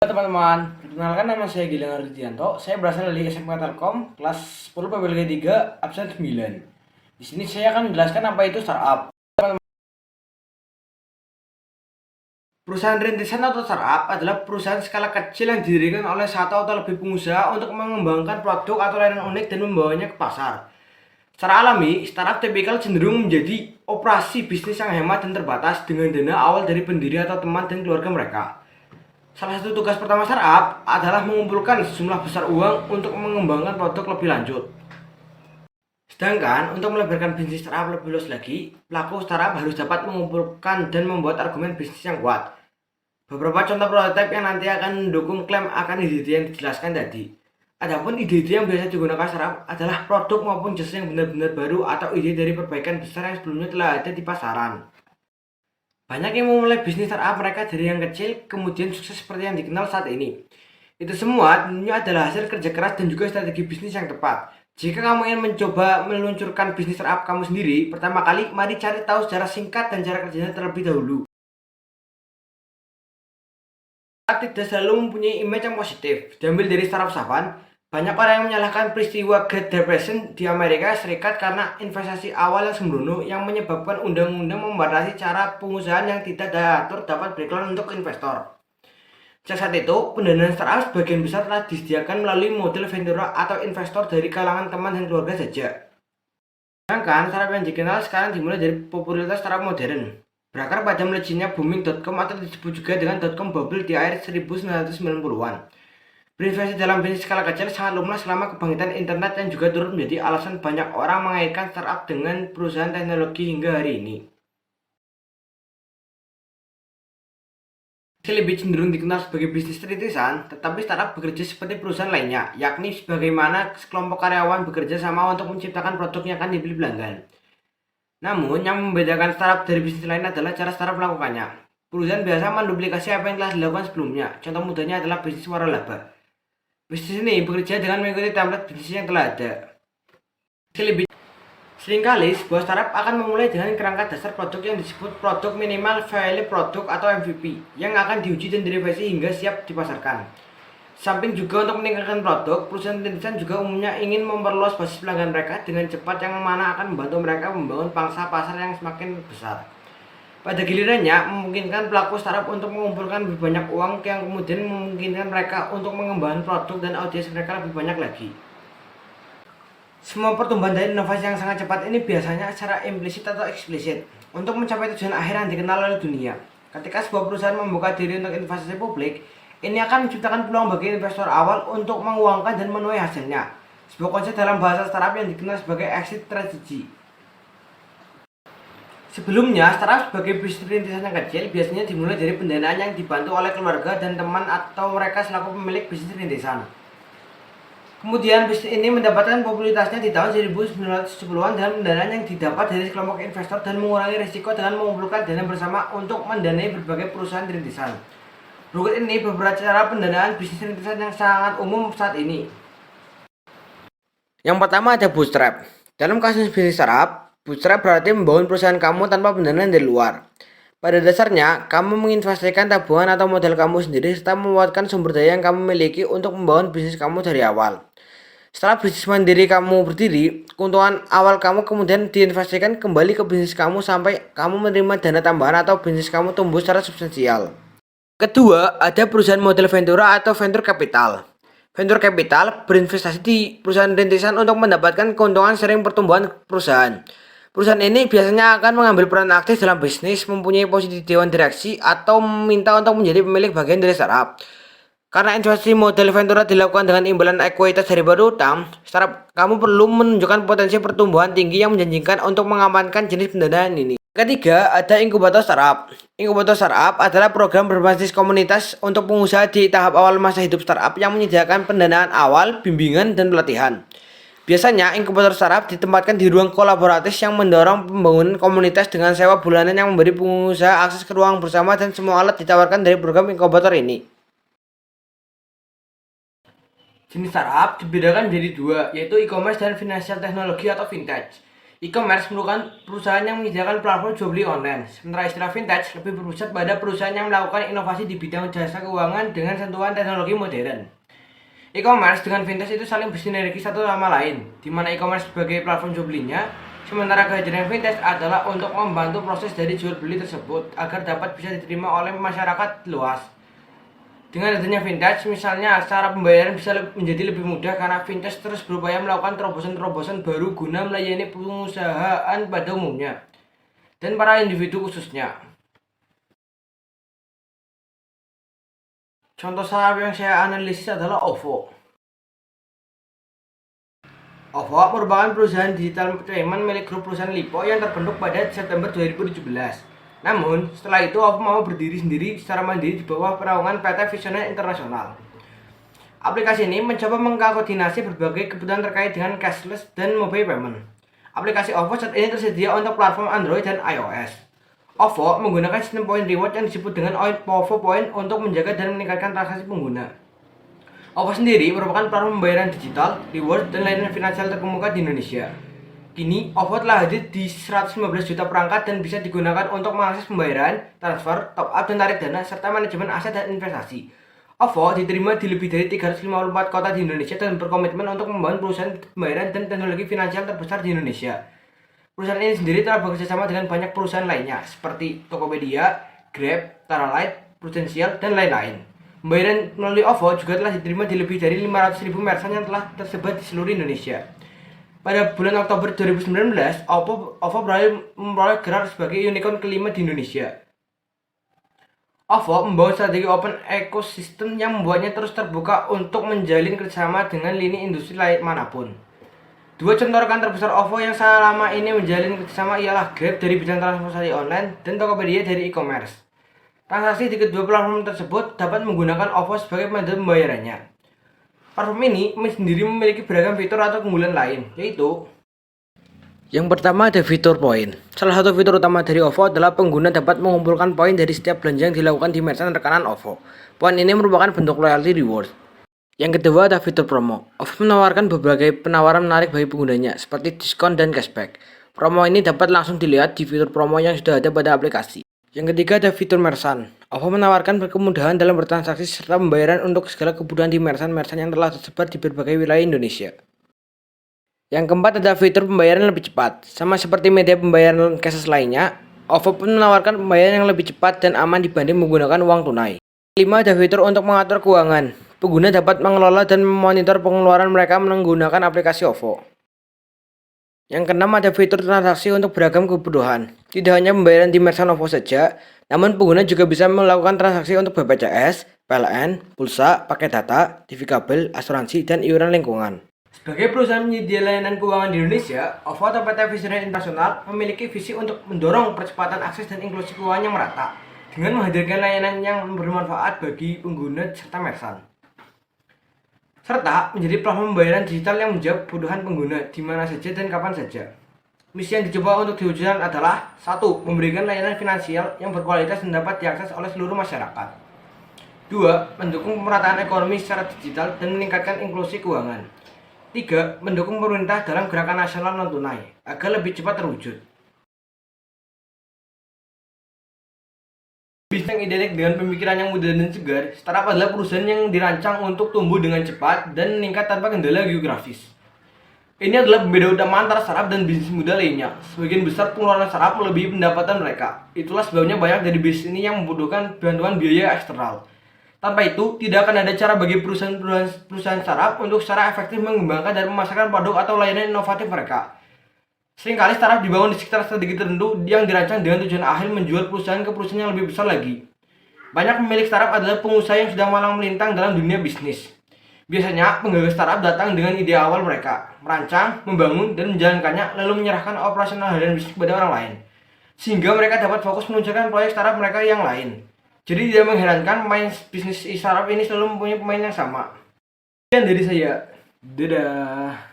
Halo teman-teman, perkenalkan nama saya Gilang Ardianto. Saya berasal dari SMK Telkom, kelas 10 PPLG 3, absen 9. Di sini saya akan menjelaskan apa itu startup. Perusahaan rintisan atau startup adalah perusahaan skala kecil yang didirikan oleh satu atau lebih pengusaha untuk mengembangkan produk atau layanan unik dan membawanya ke pasar. Secara alami, startup tipikal cenderung menjadi operasi bisnis yang hemat dan terbatas dengan dana awal dari pendiri atau teman dan keluarga mereka. Salah satu tugas pertama startup adalah mengumpulkan sejumlah besar uang untuk mengembangkan produk lebih lanjut. Sedangkan untuk melebarkan bisnis startup lebih luas lagi, pelaku startup harus dapat mengumpulkan dan membuat argumen bisnis yang kuat. Beberapa contoh prototipe yang nanti akan mendukung klaim akan ide-ide yang dijelaskan tadi. Adapun ide-ide yang biasa digunakan startup adalah produk maupun jasa yang benar-benar baru atau ide dari perbaikan besar yang sebelumnya telah ada di pasaran. Banyak yang memulai bisnis startup mereka dari yang kecil, kemudian sukses seperti yang dikenal saat ini. Itu semua tentunya adalah hasil kerja keras dan juga strategi bisnis yang tepat. Jika kamu ingin mencoba meluncurkan bisnis startup kamu sendiri, pertama kali mari cari tahu secara singkat dan cara kerjanya terlebih dahulu. Startup tidak selalu mempunyai image yang positif. Diambil dari startup Savan, banyak orang yang menyalahkan peristiwa Great Depression di Amerika Serikat karena investasi awal yang sembrono yang menyebabkan undang-undang membatasi cara pengusahaan yang tidak diatur dapat beriklan untuk investor. Sejak saat itu, pendanaan startup sebagian besar telah disediakan melalui model ventura atau investor dari kalangan teman dan keluarga saja. Sedangkan startup yang dikenal sekarang dimulai dari popularitas startup modern. Berakar pada melejinya booming.com atau disebut juga dengan .com bubble di akhir 1990-an. Berinvestasi dalam bisnis skala kecil sangat lumrah selama kebangkitan internet yang juga turut menjadi alasan banyak orang mengaitkan startup dengan perusahaan teknologi hingga hari ini. Meski lebih cenderung dikenal sebagai bisnis rintisan, tetapi startup bekerja seperti perusahaan lainnya, yakni sebagaimana sekelompok karyawan bekerja sama untuk menciptakan produk yang akan dibeli pelanggan. Namun, yang membedakan startup dari bisnis lain adalah cara startup melakukannya. Perusahaan biasa menduplikasi apa yang telah dilakukan sebelumnya. Contoh mudahnya adalah bisnis waralaba. Bisnis ini bekerja dengan mengikuti template bisnis yang telah ada. Seringkali sebuah startup akan memulai dengan kerangka dasar produk yang disebut produk minimal viable product atau MVP yang akan diuji dan direvisi hingga siap dipasarkan. Samping juga untuk meningkatkan produk, perusahaan rintisan juga umumnya ingin memperluas basis pelanggan mereka dengan cepat yang mana akan membantu mereka membangun pangsa pasar yang semakin besar. Pada gilirannya, memungkinkan pelaku startup untuk mengumpulkan lebih banyak uang yang kemudian memungkinkan mereka untuk mengembangkan produk dan audiens mereka lebih banyak lagi. Semua pertumbuhan dari inovasi yang sangat cepat ini biasanya secara implisit atau eksplisit untuk mencapai tujuan akhir yang dikenal oleh dunia. Ketika sebuah perusahaan membuka diri untuk investasi publik, ini akan menciptakan peluang bagi investor awal untuk menguangkan dan menuai hasilnya. Sebuah konsep dalam bahasa startup yang dikenal sebagai exit strategy. Sebelumnya, startup sebagai bisnis rintisan yang kecil biasanya dimulai dari pendanaan yang dibantu oleh keluarga dan teman atau mereka selaku pemilik bisnis rintisan. Kemudian bisnis ini mendapatkan popularitasnya di tahun 1970-an dengan pendanaan yang didapat dari kelompok investor dan mengurangi risiko dengan mengumpulkan dana bersama untuk mendanai berbagai perusahaan rintisan. Berikut ini beberapa cara pendanaan bisnis rintisan yang sangat umum saat ini. Yang pertama ada bootstrap. Dalam kasus bisnis startup, bootstrap berarti membangun perusahaan kamu tanpa pendanaan dari luar. Pada dasarnya, kamu menginvestasikan tabungan atau modal kamu sendiri serta memanfaatkan sumber daya yang kamu miliki untuk membangun bisnis kamu dari awal. Setelah bisnis mandiri kamu berdiri, keuntungan awal kamu kemudian diinvestasikan kembali ke bisnis kamu sampai kamu menerima dana tambahan atau bisnis kamu tumbuh secara substansial. Kedua, ada perusahaan model ventura atau venture capital. Venture capital berinvestasi di perusahaan rintisan untuk mendapatkan keuntungan sering pertumbuhan perusahaan. Perusahaan ini biasanya akan mengambil peran aktif dalam bisnis, mempunyai posisi di dewan direksi, atau meminta untuk menjadi pemilik bagian dari startup. Karena investasi model ventura dilakukan dengan imbalan ekuitas dari baru utang, startup kamu perlu menunjukkan potensi pertumbuhan tinggi yang menjanjikan untuk mengamankan jenis pendanaan ini. Ketiga, ada inkubator startup. Inkubator startup adalah program berbasis komunitas untuk pengusaha di tahap awal masa hidup startup yang menyediakan pendanaan awal, bimbingan, dan pelatihan. Biasanya, inkubator startup ditempatkan di ruang kolaboratif yang mendorong pembangunan komunitas dengan sewa bulanan yang memberi pengusaha akses ke ruang bersama dan semua alat ditawarkan dari program inkubator ini. Jenis startup dibedakan menjadi dua, yaitu e-commerce dan financial technology atau fintech. E-commerce merupakan perusahaan yang menyediakan platform jual beli online, sementara istilah vintage lebih berpusat pada perusahaan yang melakukan inovasi di bidang jasa keuangan dengan sentuhan teknologi modern. E-commerce dengan vintage itu saling bersinergi satu sama lain, di mana e-commerce sebagai platform jual belinya, sementara kehadiran vintage adalah untuk membantu proses dari jual beli tersebut agar dapat bisa diterima oleh masyarakat luas. Dengan adanya vintage, misalnya cara pembayaran bisa menjadi lebih mudah karena vintage terus berupaya melakukan terobosan-terobosan baru guna melayani perusahaan pada umumnya dan para individu khususnya. Contoh startup yang saya analisis adalah OVO. OVO merupakan perusahaan digital payment milik grup perusahaan Lipo yang terbentuk pada September 2017. Namun, setelah itu OVO mau berdiri sendiri secara mandiri di bawah naungan PT Visioner Internasional. Aplikasi ini mencoba mengkoordinasi berbagai kebutuhan terkait dengan cashless dan mobile payment. Aplikasi OVO saat ini tersedia untuk platform Android dan iOS. OVO menggunakan sistem point reward yang disebut dengan OVO Point untuk menjaga dan meningkatkan transaksi pengguna. OVO sendiri merupakan platform pembayaran digital, reward, dan layanan finansial terkemuka di Indonesia. Kini, OVO telah hadir di 115 juta perangkat dan bisa digunakan untuk mengakses pembayaran, transfer, top up, dan tarik dana, serta manajemen aset dan investasi. OVO diterima di lebih dari 354 kota di Indonesia dan berkomitmen untuk membangun perusahaan pembayaran dan teknologi finansial terbesar di Indonesia. Perusahaan ini sendiri telah bekerjasama dengan banyak perusahaan lainnya, seperti Tokopedia, Grab, Taralight, Prudential, dan lain-lain. Pembayaran melalui OVO juga telah diterima di lebih dari 500.000 merchant yang telah tersebar di seluruh Indonesia. Pada bulan Oktober 2019, OVO memperoleh gelar sebagai unicorn kelima di Indonesia. OVO membawa strategi open ecosystem yang membuatnya terus terbuka untuk menjalin kerjasama dengan lini industri lain manapun. Dua contoh rekan terbesar OVO yang selama ini menjalin kerjasama ialah Grab dari bidang transportasi online dan Tokopedia dari e-commerce. Transaksi di kedua platform tersebut dapat menggunakan OVO sebagai metode pembayarannya. Platform ini sendiri memiliki beragam fitur atau keunggulan lain, yaitu yang pertama ada fitur poin. Salah satu fitur utama dari OVO adalah pengguna dapat mengumpulkan poin dari setiap belanja yang dilakukan di merchant rekanan OVO. Poin ini merupakan bentuk loyalty reward. Yang kedua ada fitur promo. OVO menawarkan berbagai penawaran menarik bagi penggunanya, seperti diskon dan cashback. Promo ini dapat langsung dilihat di fitur promo yang sudah ada pada aplikasi. Yang ketiga ada fitur merchant. OVO menawarkan kemudahan dalam bertransaksi serta pembayaran untuk segala kebutuhan di merchant-merchant yang telah tersebar di berbagai wilayah Indonesia. Yang keempat ada fitur pembayaran lebih cepat. Sama seperti media pembayaran cashless lainnya, OVO pun menawarkan pembayaran yang lebih cepat dan aman dibanding menggunakan uang tunai. Kelima ada fitur untuk mengatur keuangan. Pengguna dapat mengelola dan memonitor pengeluaran mereka menggunakan aplikasi OVO. Yang keenam ada fitur transaksi untuk beragam kebutuhan. Tidak hanya pembayaran di merchant OVO saja, namun pengguna juga bisa melakukan transaksi untuk BPJS, PLN, pulsa, paket data, TV kabel, asuransi, dan iuran lingkungan. Sebagai perusahaan penyedia layanan keuangan di Indonesia, OVO atau PT Visioner Internasional memiliki visi untuk mendorong percepatan akses dan inklusi keuangan yang merata dengan menghadirkan layanan yang bermanfaat bagi pengguna serta merchant, serta menjadi platform pembayaran digital yang menjawab kebutuhan pengguna di mana saja dan kapan saja. Misi yang dicoba untuk diwujudkan adalah 1. Memberikan layanan finansial yang berkualitas dan dapat diakses oleh seluruh masyarakat. 2. Mendukung pemerataan ekonomi secara digital dan meningkatkan inklusi keuangan. 3. Mendukung pemerintah dalam gerakan nasional non-tunai agar lebih cepat terwujud. Bisnis yang identik dengan pemikiran yang mudah dan segar, startup adalah perusahaan yang dirancang untuk tumbuh dengan cepat dan meningkat tanpa kendala geografis. Ini adalah pembeda utama antara startup dan bisnis muda lainnya. Sebagian besar pengeluaran startup melebihi pendapatan mereka. Itulah sebabnya banyak dari bisnis ini yang membutuhkan bantuan biaya eksternal. Tanpa itu, tidak akan ada cara bagi perusahaan startup untuk secara efektif mengembangkan dan memasarkan produk atau layanan inovatif mereka. Seringkali startup dibangun di sekitar strategi tertentu yang dirancang dengan tujuan akhir menjual perusahaan ke perusahaan yang lebih besar lagi. Banyak pemilik startup adalah pengusaha yang sudah malang melintang dalam dunia bisnis. Biasanya, penggagas startup datang dengan ide awal mereka, merancang, membangun, dan menjalankannya, lalu menyerahkan operasional dan bisnis kepada orang lain. Sehingga mereka dapat fokus menunjukkan proyek startup mereka yang lain. Jadi tidak mengherankan pemain bisnis startup ini selalu mempunyai pemain yang sama. Sekian dari saya. Dadah.